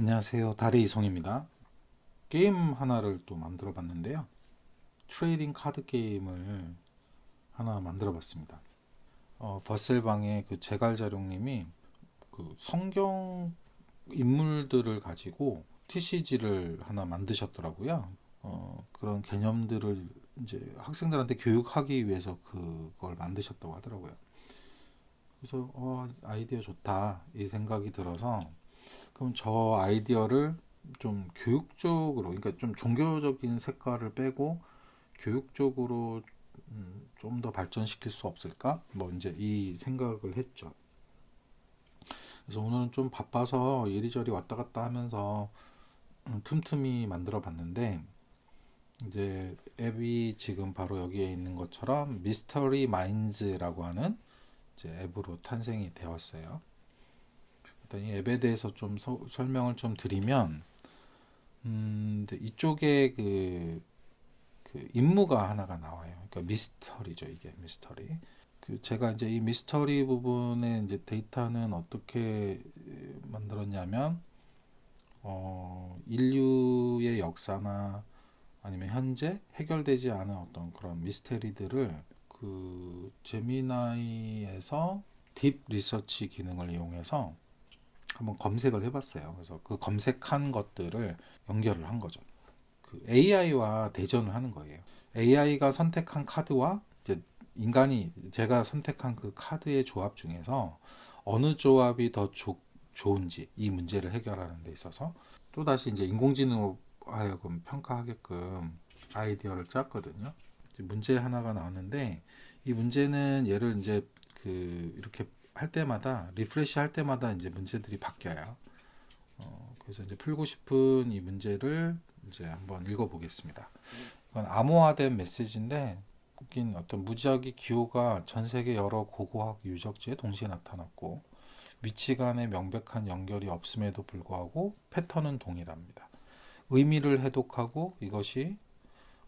안녕하세요. 달의 이송입니다. 게임 하나를 또 만들어 봤는데요. 트레이딩 카드 게임을 하나 만들어 봤습니다. 버셀방의 그 제갈자룡님이 그 성경 인물들을 가지고 TCG를 하나 만드셨더라고요. 그런 개념들을 이제 학생들한테 교육하기 위해서 그걸 만드셨다고 하더라고요. 그래서 아이디어 좋다 이 생각이 들어서 그럼 저 아이디어를 좀 교육적으로, 그러니까 좀 종교적인 색깔을 빼고 교육적으로 좀 더 발전시킬 수 없을까? 뭐 이제 이 생각을 했죠. 그래서 오늘은 좀 바빠서 이리저리 왔다 갔다 하면서 틈틈이 만들어 봤는데 이제 앱이 지금 바로 여기에 있는 것처럼 미스터리 마인즈라고 하는 이제 앱으로 탄생이 되었어요. 일단 이 앱에 대해서 좀 설명을 좀 드리면 이쪽에 그 임무가 하나가 나와요. 그러니까 미스터리죠, 이게 미스터리. 그 제가 이제 이 미스터리 부분에 이제 데이터는 어떻게 만들었냐면, 인류의 역사나 아니면 현재 해결되지 않은 어떤 그런 미스테리들을 그 제미나이에서 딥 리서치 기능을 이용해서 한번 검색을 해봤어요. 그래서 그 검색한 것들을 연결을 한 거죠. 그 AI와 대전을 하는 거예요. AI가 선택한 카드와 이제 인간이 제가 선택한 그 카드의 조합 중에서 어느 조합이 더 좋은지 이 문제를 해결하는 데 있어서 또 다시 이제 인공지능으로 하여금 평가하게끔 아이디어를 짰거든요. 문제 하나가 나왔는데 이 문제는 얘를 이제 그 이렇게 할 때마다 리프레시 할 때마다 이제 문제들이 바뀌어요. 그래서 이제 풀고 싶은 이 문제를 이제 한번 읽어보겠습니다. 이건 암호화된 메시지인데 웃긴 어떤 무지하기 기호가 전 세계 여러 고고학 유적지에 동시에 나타났고 위치 간의 명백한 연결이 없음에도 불구하고 패턴은 동일합니다. 의미를 해독하고 이것이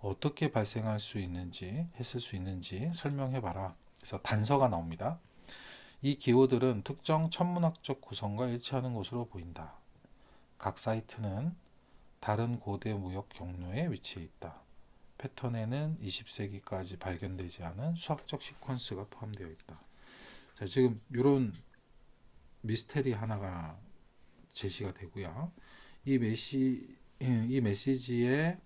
어떻게 발생할 수 있는지 했을 수 있는지 설명해봐라. 그래서 단서가 나옵니다. 이 기호들은 특정 천문학적 구성과 일치하는 것으로 보인다. 각 사이트는 다른 고대 무역 경로에 위치해 있다. 패턴에는 20세기까지 발견되지 않은 수학적 시퀀스가 포함되어 있다. 자, 지금 이런 미스테리 하나가 제시가 되고요. 이 메시지의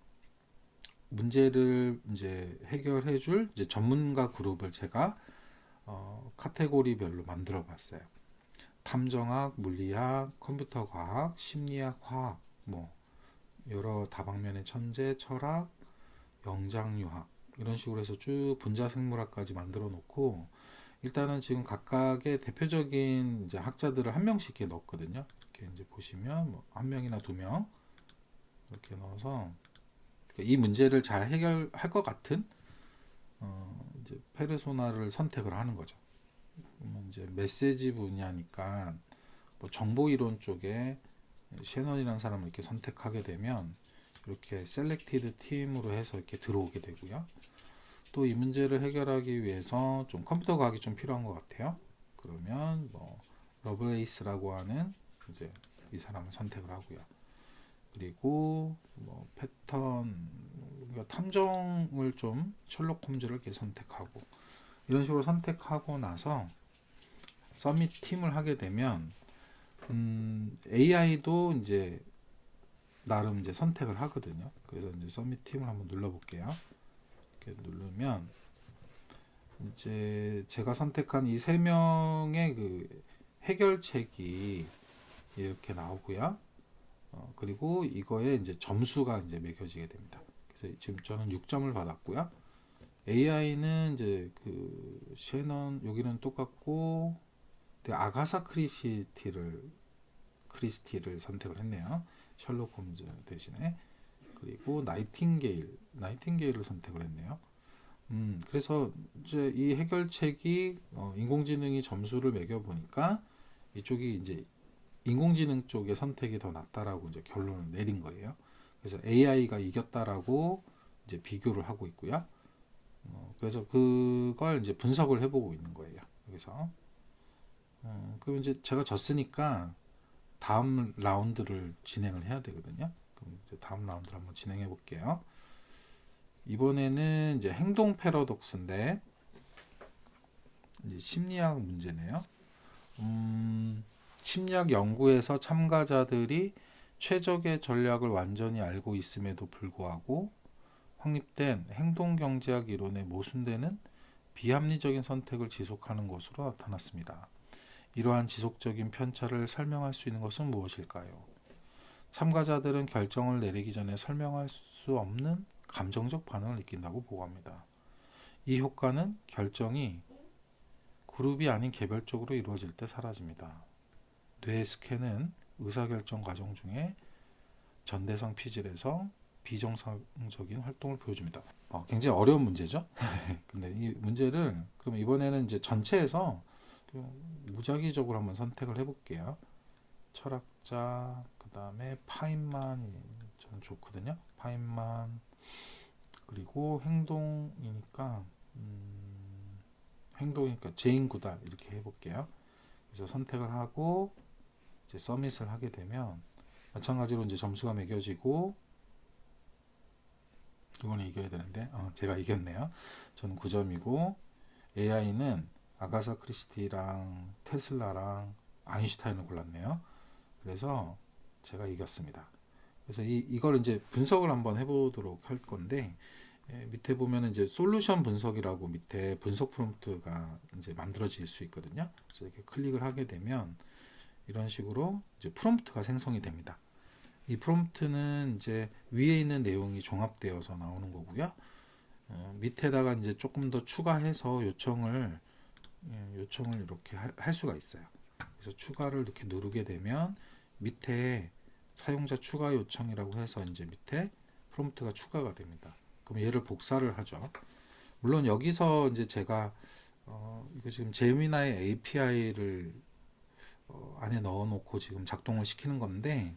문제를 이제 해결해 줄 이제 전문가 그룹을 제가 카테고리별로 만들어 봤어요. 탐정학, 물리학, 컴퓨터 과학, 심리학, 화학, 뭐 여러 다방면의 천재, 철학, 영장유학 이런 식으로 해서 쭉 분자생물학까지 만들어 놓고 일단은 지금 각각의 대표적인 이제 학자들을 한 명씩 이렇게 넣었거든요. 이렇게 이제 보시면 뭐 한 명이나 두 명 이렇게 넣어서 이 문제를 잘 해결할 것 같은 이제 페르소나를 선택을 하는 거죠. 그러면 이제 메시지 분야니까 뭐 정보 이론 쪽에 셰넌이라는 사람을 이렇게 선택하게 되면 이렇게 셀렉티드 팀으로 해서 이렇게 들어오게 되고요. 또 이 문제를 해결하기 위해서 좀 컴퓨터 과학이 좀 필요한 것 같아요. 그러면 뭐 러브레이스라고 하는 이제 이 사람을 선택을 하고요. 그리고 뭐 패턴 그러니까 탐정을 좀 셜록 홈즈를 이렇게 선택하고 이런 식으로 선택하고 나서 서밋 팀을 하게 되면 AI도 이제 나름 이제 선택을 하거든요. 그래서 이제 서밋 팀을 한번 눌러볼게요. 이렇게 누르면 이제 제가 선택한 이 세 명의 그 해결책이 이렇게 나오고요. 그리고 이거에 이제 점수가 이제 매겨지게 됩니다. 그래서 지금 저는 6점을 받았고요. AI는 이제 그 셰넌 여기는 똑같고 아가사 크리스티를 선택을 했네요. 셜록 홈즈 대신에 그리고 나이팅게일을 선택을 했네요. 그래서 이제 이 해결책이 인공지능이 점수를 매겨 보니까 이쪽이 이제 인공지능 쪽의 선택이 더 낫다라고 이제 결론을 내린 거예요. 그래서 AI가 이겼다라고 이제 비교를 하고 있고요. 그래서 그걸 이제 분석을 해보고 있는 거예요. 그래서 그럼 이제 제가 졌으니까 다음 라운드를 진행을 해야 되거든요. 그럼 이제 다음 라운드를 한번 진행해 볼게요. 이번에는 이제 행동 패러독스인데 이제 심리학 문제네요. 심리학 연구에서 참가자들이 최적의 전략을 완전히 알고 있음에도 불구하고 확립된 행동경제학 이론에 모순되는 비합리적인 선택을 지속하는 것으로 나타났습니다. 이러한 지속적인 편차를 설명할 수 있는 것은 무엇일까요? 참가자들은 결정을 내리기 전에 설명할 수 없는 감정적 반응을 느낀다고 보고합니다. 이 효과는 결정이 그룹이 아닌 개별적으로 이루어질 때 사라집니다. 뇌 스캔은 의사결정 과정 중에 전대상 피질에서 비정상적인 활동을 보여줍니다. 굉장히 어려운 문제죠. 근데 이 문제를 그럼 이번에는 이제 전체에서 무작위적으로 한번 선택을 해볼게요. 철학자, 그 다음에 파인만 저는 좋거든요. 파인만 그리고 행동이니까 제인 구달 이렇게 해볼게요. 그래서 선택을 하고 이제 서밋을 하게 되면 마찬가지로 이제 점수가 매겨지고 이번에 이겨야 되는데 제가 이겼네요. 저는 9점이고 AI는 아가사 크리스티랑 테슬라랑 아인슈타인을 골랐네요. 그래서 제가 이겼습니다. 그래서 이걸 이제 분석을 한번 해보도록 할 건데 밑에 보면 이제 솔루션 분석이라고 밑에 분석 프롬프트가 이제 만들어질 수 있거든요. 그래서 이렇게 클릭을 하게 되면 이런 식으로 이제 프롬프트가 생성이 됩니다. 이 프롬프트는 이제 위에 있는 내용이 종합되어서 나오는 거고요. 밑에다가 이제 조금 더 추가해서 요청을 이렇게 할 수가 있어요. 그래서 추가를 이렇게 누르게 되면 밑에 사용자 추가 요청이라고 해서 이제 밑에 프롬프트가 추가가 됩니다. 그럼 얘를 복사를 하죠. 물론 여기서 이제 제가 이거 지금 제미나이 API를 안에 넣어놓고 지금 작동을 시키는 건데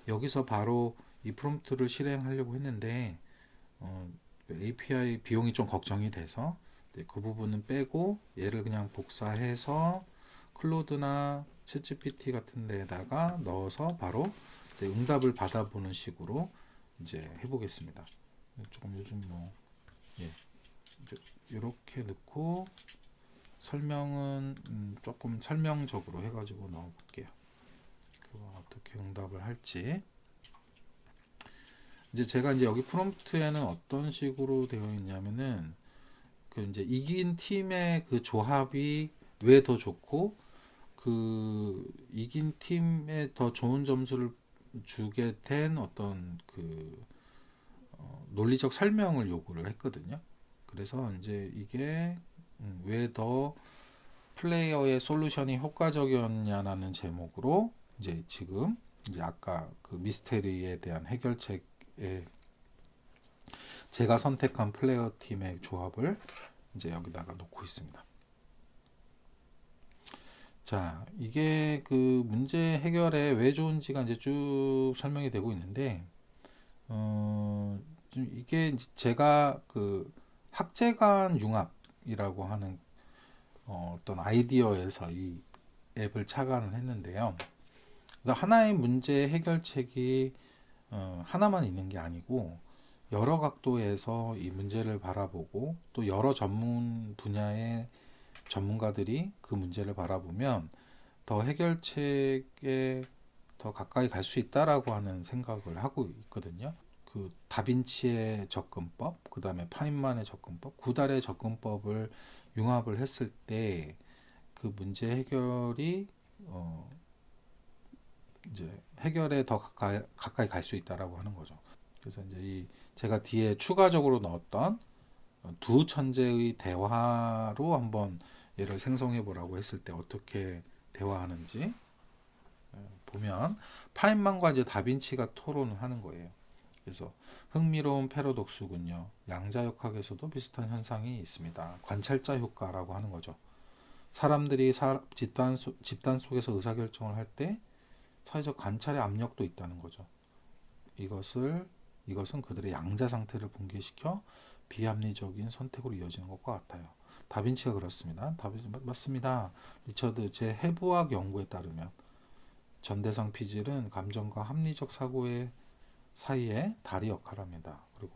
여기서 바로 이 프롬프트를 실행하려고 했는데 API 비용이 좀 걱정이 돼서 그 부분은 빼고 얘를 그냥 복사해서 클로드나 챗GPT 같은 데다가 넣어서 바로 응답을 받아보는 식으로 이제 해보겠습니다. 조금 요즘 이렇게 넣고 설명은 조금 설명적으로 해가지고 넣어볼게요. 어떻게 응답을 할지. 이제 제가 이제 여기 프롬프트에는 어떤 식으로 되어 있냐면은 그 이제 이긴 팀의 그 조합이 왜 더 좋고 그 이긴 팀에 더 좋은 점수를 주게 된 어떤 그 논리적 설명을 요구를 했거든요. 그래서 이제 이게 왜 더 플레이어의 솔루션이 효과적이었냐라는 제목으로 이제 지금 이제 아까 그 미스테리에 대한 해결책에 제가 선택한 플레이어 팀의 조합을 이제 여기다가 놓고 있습니다. 자, 이게 그 문제 해결에 왜 좋은지가 이제 쭉 설명이 되고 있는데, 이게 제가 그 학제간 융합이라고 하는 어떤 아이디어에서 이 앱을 착안을 했는데요. 그래서 하나의 문제 해결책이 하나만 있는 게 아니고 여러 각도에서 이 문제를 바라보고 또 여러 전문 분야의 전문가들이 그 문제를 바라보면 더 해결책에 더 가까이 갈 수 있다라고 하는 생각을 하고 있거든요. 그 다빈치의 접근법, 그 다음에 파인만의 접근법, 구달의 접근법을 융합을 했을 때 그 문제 해결이 이제 해결에 더 가까이 갈 수 있다라고 하는 거죠. 그래서 이제 제가 뒤에 추가적으로 넣었던 두 천재의 대화로 한번 얘를 생성해 보라고 했을 때 어떻게 대화하는지 보면 파인만과 이제 다빈치가 토론을 하는 거예요. 그래서 흥미로운 패러독스군요. 양자역학에서도 비슷한 현상이 있습니다. 관찰자 효과라고 하는 거죠. 사람들이 집단 속에서 의사결정을 할 때 사회적 관찰의 압력도 있다는 거죠. 이것은 그들의 양자 상태를 붕괴시켜 비합리적인 선택으로 이어지는 것과 같아요. 다빈치가 그렇습니다. 맞습니다. 리처드 제 해부학 연구에 따르면 전대상 피질은 감정과 합리적 사고의 사이에 다리 역할을 합니다. 그리고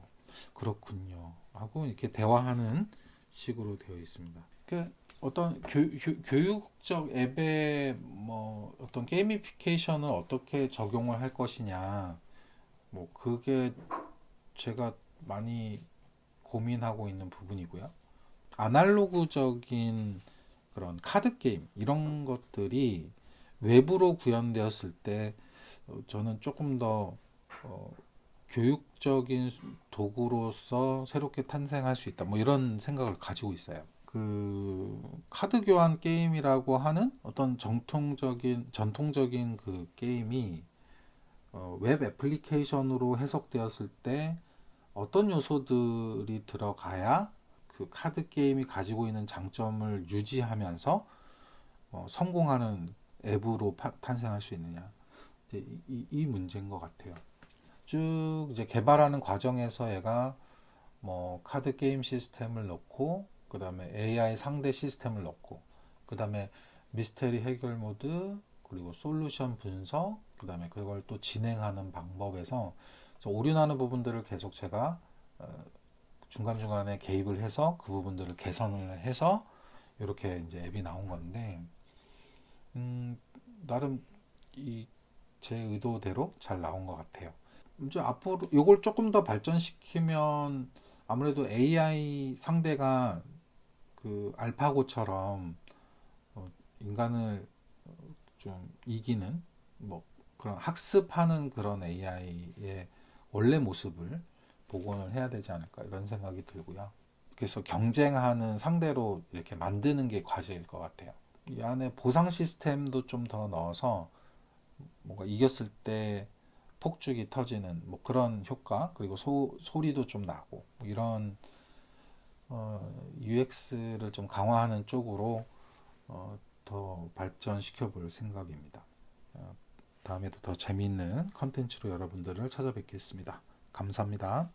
그렇군요 하고 이렇게 대화하는 식으로 되어 있습니다. 그 어떤 교육적 앱에 뭐 어떤 게이미피케이션을 어떻게 적용을 할 것이냐, 뭐 그게 제가 많이 고민하고 있는 부분이고요. 아날로그적인 그런 카드 게임 이런 것들이 외부로 구현되었을 때 저는 조금 더 교육적인 도구로서 새롭게 탄생할 수 있다. 뭐 이런 생각을 가지고 있어요. 그 카드 교환 게임이라고 하는 어떤 전통적인 그 게임이 웹 애플리케이션으로 해석되었을 때 어떤 요소들이 들어가야 그 카드 게임이 가지고 있는 장점을 유지하면서 성공하는 앱으로 탄생할 수 있느냐, 이제 이 문제인 것 같아요. 쭉 이제 개발하는 과정에서 얘가 뭐 카드 게임 시스템을 넣고, 그 다음에 AI 상대 시스템을 넣고, 그 다음에 미스테리 해결 모드, 그리고 솔루션 분석, 그 다음에 그걸 또 진행하는 방법에서 오류나는 부분들을 계속 제가 중간중간에 개입을 해서 그 부분들을 개선을 해서 이렇게 이제 앱이 나온 건데, 나름 제 의도대로 잘 나온 것 같아요. 이제 앞으로 이걸 조금 더 발전시키면 아무래도 AI 상대가 그 알파고처럼 인간을 좀 이기는 뭐 그런 학습하는 그런 AI의 원래 모습을 복원을 해야 되지 않을까 이런 생각이 들고요. 그래서 경쟁하는 상대로 이렇게 만드는 게 과제일 것 같아요. 이 안에 보상 시스템도 좀 더 넣어서 뭔가 이겼을 때 폭죽이 터지는 뭐 그런 효과, 그리고 소리도 좀 나고 뭐 이런 UX를 좀 강화하는 쪽으로 더 발전시켜 볼 생각입니다. 다음에도 더 재미있는 컨텐츠로 여러분들을 찾아뵙겠습니다. 감사합니다.